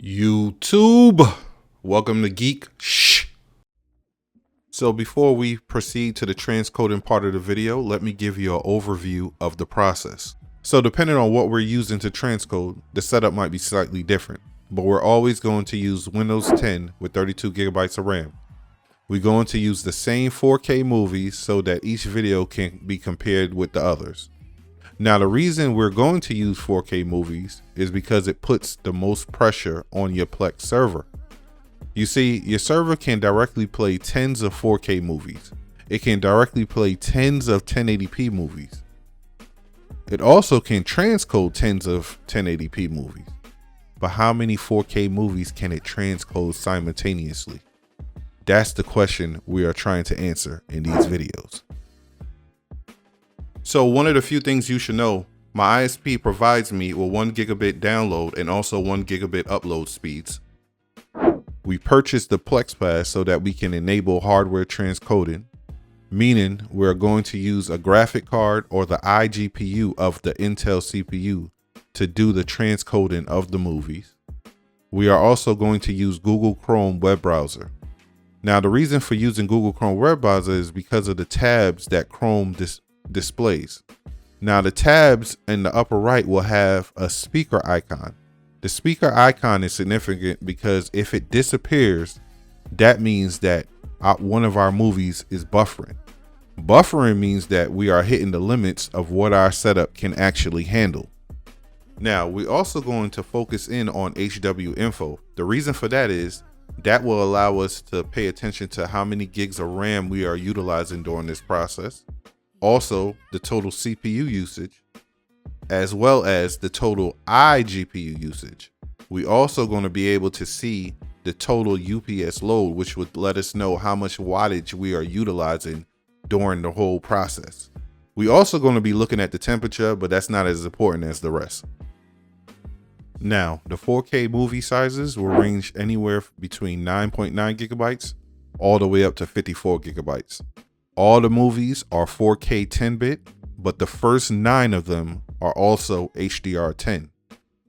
YouTube, welcome to GeekShhh. So before we proceed to the transcoding part of the video, let me give you an overview of the process. So depending on what we're using to transcode, the setup might be slightly different, but we're always going to use Windows 10 with 32 gigabytes of RAM. We're going to use the same 4K movies so that each video can be compared with the others. Now, the reason we're going to use 4K movies is because it puts the most pressure on your Plex server. You see, your server can directly play tens of 4K movies. It can directly play tens of 1080p movies. It also can transcode tens of 1080p movies. But how many 4K movies can it transcode simultaneously? That's the question we are trying to answer in these videos. So one of the few things you should know, my ISP provides me with 1 gigabit download and also 1 gigabit upload speeds. We purchased the Plex Pass so that we can enable hardware transcoding, meaning we're going to use a graphic card or the iGPU of the Intel CPU to do the transcoding of the movies. We are also going to use Google Chrome web browser. Now, the reason for using Google Chrome web browser is because of the tabs that Chrome displays. Now, the tabs in the upper right will have a speaker icon. The speaker icon is significant because if it disappears, that means that one of our movies is buffering. Buffering means that we are hitting the limits of what our setup can actually handle. Now, we're also going to focus in on HW info. The reason for that is that will allow us to pay attention to how many gigs of RAM we are utilizing during this process. Also, the total CPU usage, as well as the total iGPU usage. We also going to be able to see the total UPS load, which would let us know how much wattage we are utilizing during the whole process. We also going to be looking at the temperature, but that's not as important as the rest. Now, the 4K movie sizes will range anywhere between 9.9 gigabytes all the way up to 54 gigabytes. All the movies are 4K 10-bit, but the first 9 of them are also HDR10.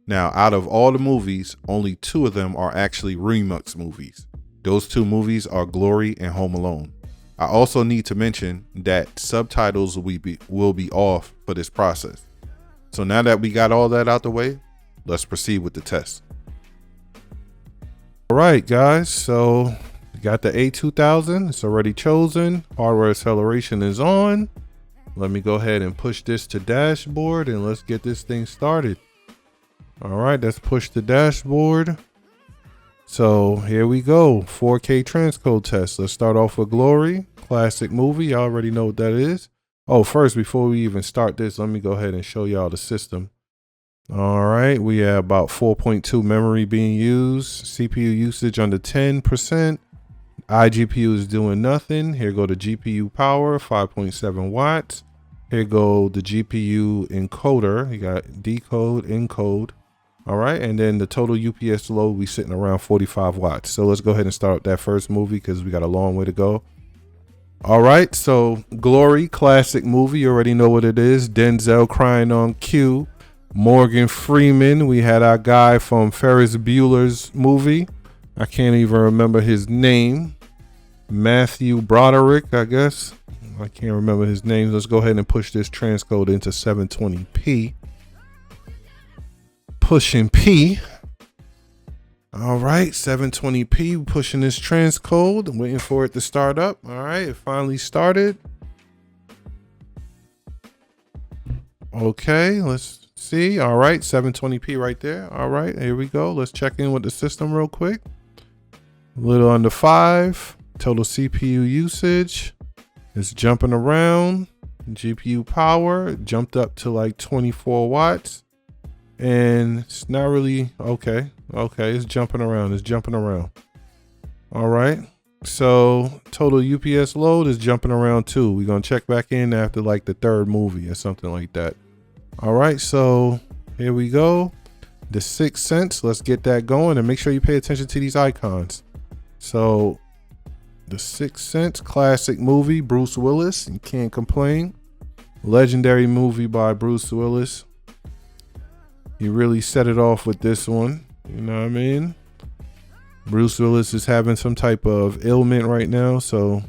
Now, out of all the movies, only 2 of them are actually remix movies. Those 2 movies are Glory and Home Alone. I also need to mention that subtitles will be off for this process. So now that we got all that out the way, let's proceed with the test. All right, guys, so we got the A2000, it's already chosen. Hardware acceleration is on. Let me go ahead and push this to dashboard and let's get this thing started. All right, let's push the dashboard. So here we go, 4K transcode test. Let's start off with Glory, classic movie. You already know what that is. Oh, first, before we even start this, let me go ahead and show y'all the system. All right, we have about 4.2 memory being used, CPU usage under 10%. iGPU is doing nothing. Here go the GPU power, 5.7 watts. Here go the GPU encoder. You got decode, encode. All right, and then the total UPS load, we sitting around 45 watts. So let's go ahead and start that first movie because we got a long way to go. All right, so Glory, classic movie. You already know what it is. Denzel crying on cue. Morgan Freeman. We had our guy from Ferris Bueller's movie. I can't even remember his name. Matthew Broderick, I guess. I can't remember his name. Let's go ahead and push this transcode into 720p. Pushing P. All right, 720p, pushing this transcode. I'm waiting for it to start up. All right, it finally started. Okay, let's see. All right, 720p right there. All right, here we go. Let's check in with the system real quick. A little under 5. Total CPU usage. It's jumping around. GPU power jumped up to like 24 watts. And it's not really, okay, it's jumping around, All right, so total UPS load is jumping around too. We're gonna check back in after like the 3rd movie or something like that. All right, so here we go. The 6th Sense, let's get that going and make sure you pay attention to these icons. So the 6th Sense, classic movie, Bruce Willis, you can't complain. Legendary movie by Bruce Willis. He really set it off with this one. You know what I mean? Bruce Willis is having some type of ailment right now, so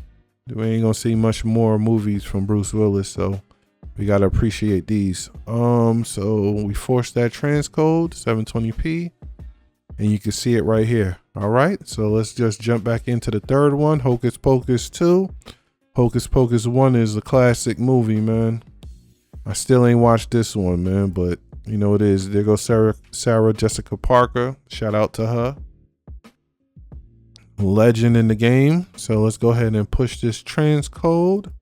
we ain't gonna see much more movies from Bruce Willis, so we gotta appreciate these. So we forced that transcode 720p, and you can see it right here. All right, so let's just jump back into the third one, Hocus Pocus 2. Hocus Pocus 1 is a classic movie, man. I still ain't watched this one, man, but you know it is. There goes Sarah Jessica Parker. Shout out to her. Legend in the game. So let's go ahead and push this transcode.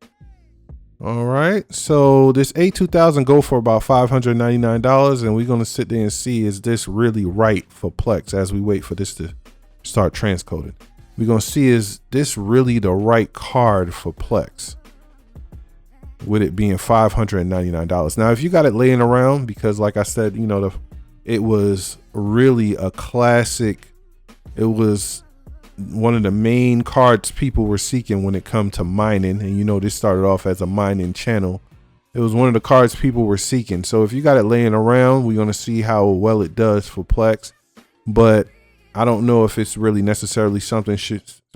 All right, so this A2000 go for about $599, and we're gonna sit there and see, is this really right for Plex as we wait for this to start transcoding. We're gonna see, is this really the right card for Plex with it being $599. Now if you got it laying around, because like I said, you know, it was really a classic. It was one of the main cards people were seeking when it come to mining, and you know this started off as a mining channel. It was one of the cards people were seeking. So if you got it laying around, we're gonna see how well it does for Plex, but I don't know if it's really necessarily something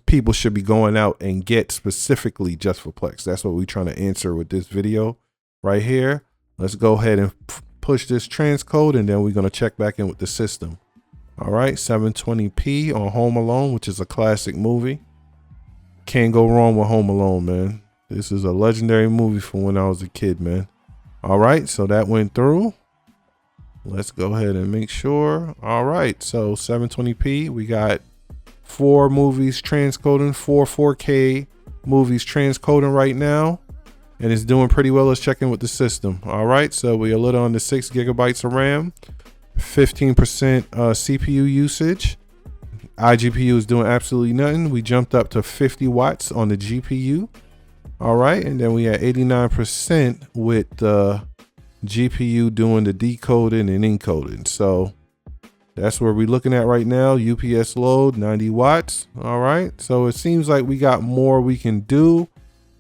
people should be going out and get specifically just for Plex. That's what we're trying to answer with this video right here. Let's go ahead and push this transcode, and then we're gonna check back in with the system. All right, 720p on Home Alone, which is a classic movie. Can't go wrong with Home Alone, man. This is a legendary movie from when I was a kid, man. All right, so that went through. Let's go ahead and make sure. All right, so 720p, we got 4 movies transcoding, 4 4K movies transcoding right now, and it's doing pretty well. Let's check in with the system. All right, so we are a little under 6 gigabytes of RAM. 15% CPU usage. iGPU is doing absolutely nothing. We jumped up to 50 watts on the GPU. All right, and then we had 89% with the GPU doing the decoding and encoding. So that's where we're looking at right now. UPS load 90 watts. All right, so it seems like we got more we can do.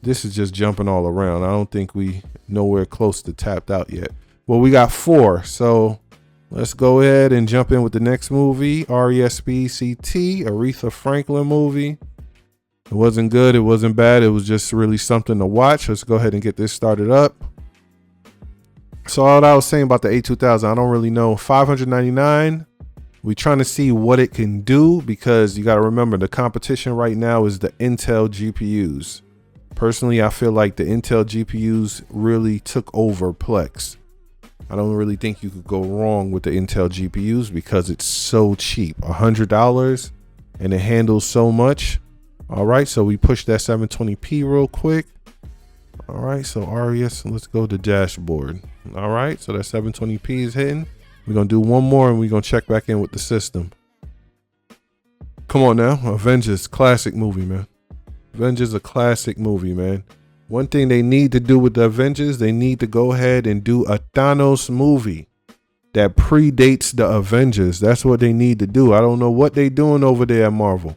This is just jumping all around. I don't think we nowhere close to tapped out yet. Well, we got 4, so let's go ahead and jump in with the next movie, RESPCT, Aretha Franklin movie. It wasn't good, it wasn't bad, it was just really something to watch. Let's go ahead and get this started up. So all I was saying about the A2000, I don't really know. $599. We're trying to see what it can do, because you got to remember the competition right now is the Intel GPUs. Personally, I feel like the Intel GPUs really took over Plex. I don't really think you could go wrong with the Intel GPUs because it's so cheap, $100, and it handles so much. All right, so we push that 720p real quick. All right, so RES, let's go to dashboard. All right, so that 720p is hitting. We're gonna do one more and we're gonna check back in with the system. Come on now, Avengers, classic movie, man. Avengers, a classic movie, man. One thing they need to do with the Avengers, they need to go ahead and do a Thanos movie that predates the Avengers. That's what they need to do. I don't know what they're doing over there at Marvel.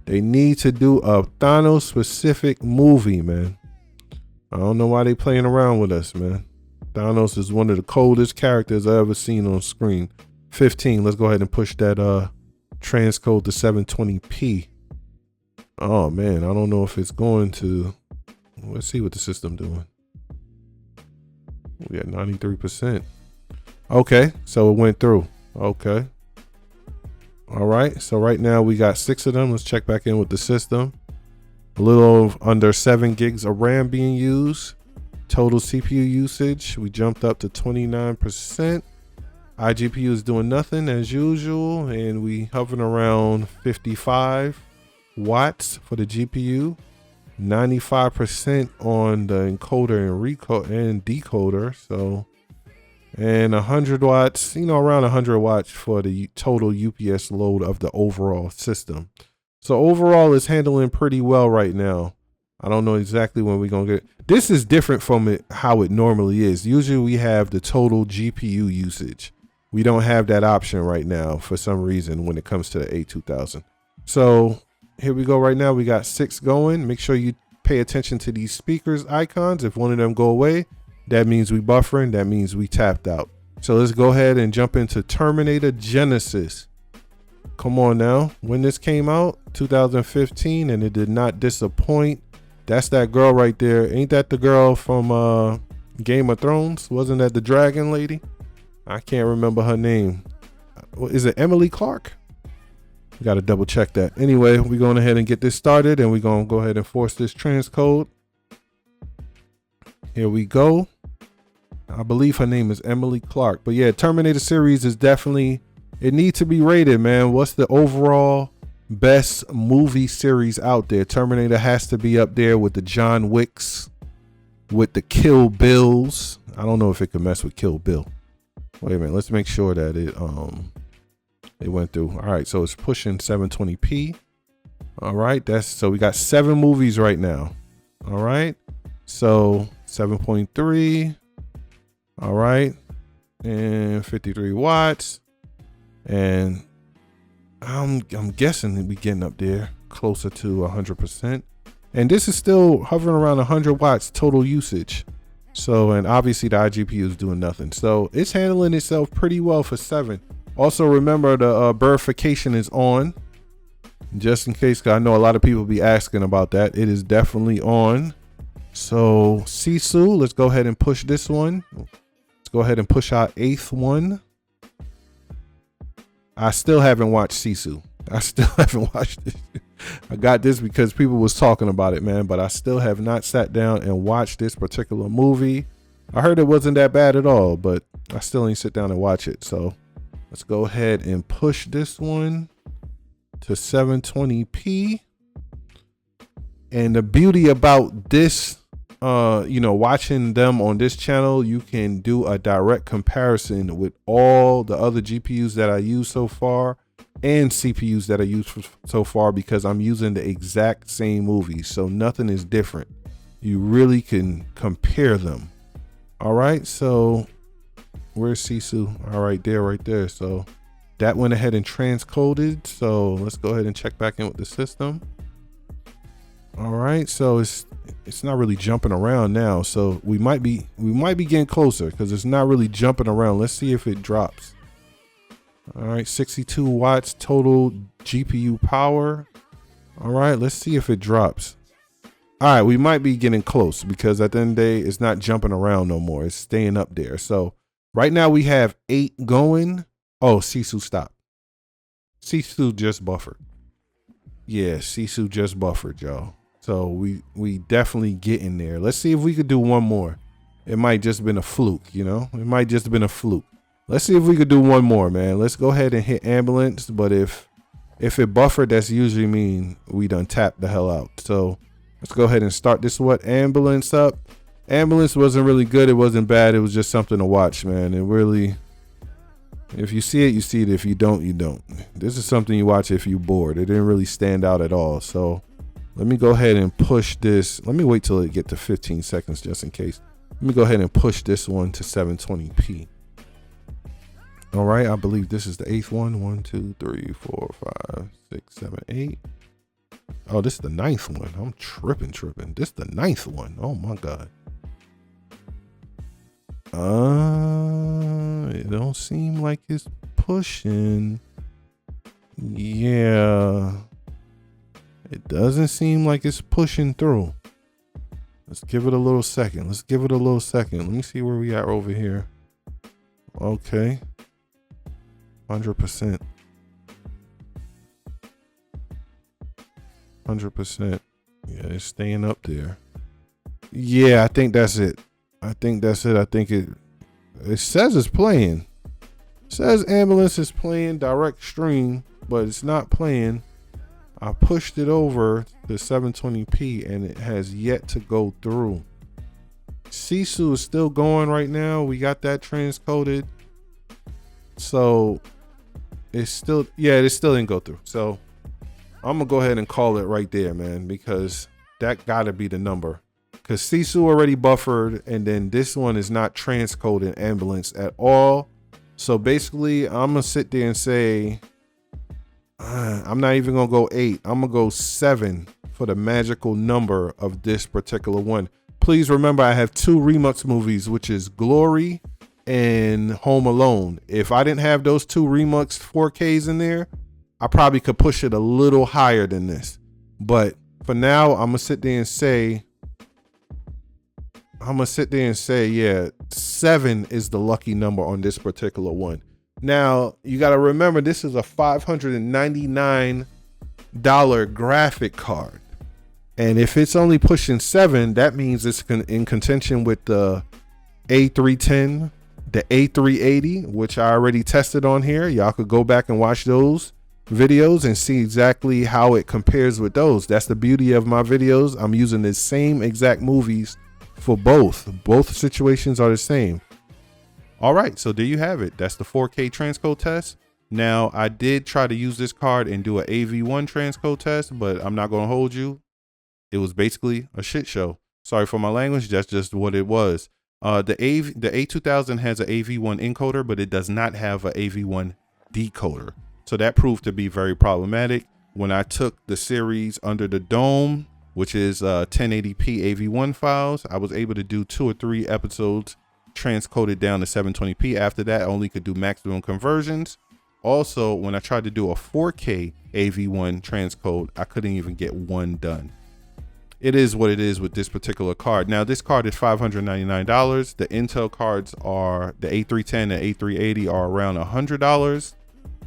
They need to do a Thanos specific movie, man. I don't know why they playing around with us, man. Thanos is one of the coldest characters I've ever seen on screen. 15, let's go ahead and push that transcode to 720p. Oh man, I don't know if it's going to. Let's see what the system doing. We at 93%. Okay, so it went through. Okay. All right, so right now we got 6 of them. Let's check back in with the system. A little under 7 gigs of RAM being used. Total CPU usage, we jumped up to 29%. iGPU is doing nothing as usual, and we hovering around 55 watts for the GPU. 95% on the encoder and decoder, so, and 100 watts, you know, around 100 watts for the total UPS load of the overall system. So overall it's handling pretty well right now. I don't know exactly when we're gonna get. This is different from how it normally is. Usually we have the total GPU usage. We don't have that option right now for some reason when it comes to the A2000. So here we go. Right now we got 6 going. Make sure you pay attention to these speakers icons. If one of them go away, that means we buffering, that means we tapped out. So let's go ahead and jump into Terminator Genesis. Come on now. When this came out, 2015, and it did not disappoint. That's that girl right there. Ain't that the girl from Game of Thrones? Wasn't that the dragon lady? I can't remember her name. Is it Emily Clark? We got to double check that. Anyway, we're going ahead and get this started, and we're going to go ahead and force this transcode. Here we go. I believe her name is Emily Clark. But yeah, Terminator series is definitely, it needs to be rated, man. What's the overall best movie series out there? Terminator has to be up there with the John Wicks, with the Kill Bills. I don't know if it can mess with Kill Bill. Wait a minute, let's make sure that it went through. All right, so it's pushing 720p. All right, so we got 7 movies right now. All right, so 7.3. All right, and 53 watts, and I'm guessing we getting up there closer to 100%. And this is still hovering around 100 watts total usage. So, and obviously the iGPU is doing nothing. So it's handling itself pretty well for 7. Also remember the verification is on, just in case, 'cause I know a lot of people be asking about that. It is definitely on. So Sisu, let's go ahead and push this one. Let's go ahead and push our 8th one. I still haven't watched Sisu. I still haven't watched this. I got this because people was talking about it, man, but I still have not sat down and watched this particular movie. I heard it wasn't that bad at all, but I still ain't sit down and watch it. So let's go ahead and push this one to 720p. And the beauty about this, watching them on this channel, you can do a direct comparison with all the other GPUs that I use so far and CPUs that I use so far, because I'm using the exact same movies. So nothing is different. You really can compare them. All right, so where's Sisu? All right, right there. So that went ahead and transcoded. So let's go ahead and check back in with the system. All right, so it's not really jumping around now. So we might be getting closer because it's not really jumping around. Let's see if it drops. All right, 62 watts total GPU power. All right, let's see if it drops. All right, we might be getting close because at the end of the day, it's not jumping around no more. It's staying up there. So right now we have 8 going. Oh, Sisu stopped. Sisu just buffered. Yeah, Sisu just buffered, y'all. So we definitely get in there. Let's see if we could do one more. It might just been a fluke, It might just have been a fluke. Let's see if we could do one more, man. Let's go ahead and hit ambulance. But if it buffered, that's usually mean we done tapped the hell out. So let's go ahead and start this ambulance up. Ambulance wasn't really good. It wasn't bad. It was just something to watch, man. It really, if you see it, you see it. If you don't, you don't. This is something you watch if you're bored. It didn't really stand out at all. So let me go ahead and push this. Let me wait till it get to 15 seconds just in case. Let me go ahead and push this one to 720p. All right, I believe this is the 8th one. 1, 2, 3, 4, 5, 6, 7, 8. Oh, this is the 9th one. I'm tripping. This is the 9th one. Oh my God. It don't seem like it's pushing. Yeah. It doesn't seem like it's pushing through. Let's give it a little second. Let me see where we are over here. Okay. 100%. 100%. Yeah, it's staying up there. Yeah, I think that's it. I think it says it's playing. It says ambulance is playing direct stream, but it's not playing. I pushed it over to 720p and it has yet to go through. Sisu is still going right now. We got that transcoded. So it still didn't go through. So I'm gonna go ahead and call it right there, man, because that gotta be the number. Because Sisu already buffered, and then this one is not transcoding ambulance at all. So basically, I'm gonna sit there and say, I'm not even gonna go 8. I'm gonna go 7 for the magical number of this particular one. Please remember, I have 2 Remux movies, which is Glory and Home Alone. If I didn't have those 2 Remux 4Ks in there, I probably could push it a little higher than this. But for now, I'm gonna sit there and say, yeah, 7 is the lucky number on this particular one. Now, you got to remember, this is a $599 graphic card. And if it's only pushing 7, that means it's in contention with the A310, the A380, which I already tested on here. Y'all could go back and watch those videos and see exactly how it compares with those. That's the beauty of my videos. I'm using the same exact movies for both. Both situations are the same. All right, so there you have it. That's the 4K transcode test. Now, I did try to use this card and do an AV1 transcode test, but I'm not going to hold you. It was basically a shit show. Sorry for my language. That's just what it was. The A2000 has an AV1 encoder, but it does not have an AV1 decoder. So that proved to be very problematic. When I took the series Under the Dome, which is 1080p AV1 files, I was able to do 2 or 3 episodes transcoded down to 720p. After that, I only could do maximum conversions. Also, when I tried to do a 4K AV1 transcode, I couldn't even get one done. It is what it is with this particular card. Now, this card is $599. The Intel cards are, the A310 and A380 are around $100.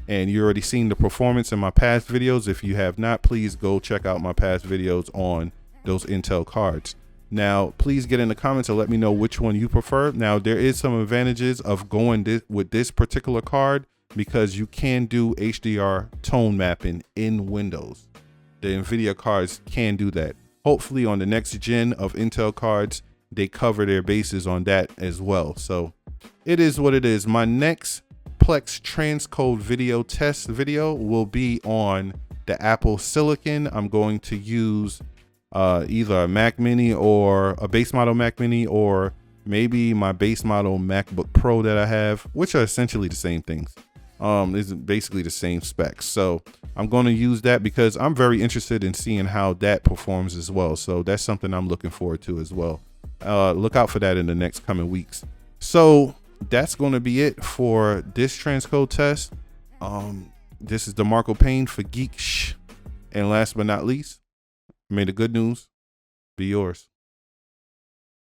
And you already seen the performance in my past videos. If you have not, please go check out my past videos on those Intel cards. Now, please get in the comments and let me know which one you prefer. Now, there is some advantages of going with this particular card because you can do HDR tone mapping in Windows. The Nvidia cards can do that. Hopefully on the next gen of Intel cards, they cover their bases on that as well. So it is what it is. My next Plex Transcode video test video will be on the Apple Silicon. I'm going to use either a Mac Mini or a base model Mac Mini, or maybe my base model MacBook Pro that I have, which are essentially the same things. Is basically the same specs. So I'm going to use that because I'm very interested in seeing how that performs as well. So that's something I'm looking forward to as well. Look out for that in the next coming weeks. So that's going to be it for this transcode test. This is DeMarco Payne for GeekShhh. And last but not least, may the good news be yours.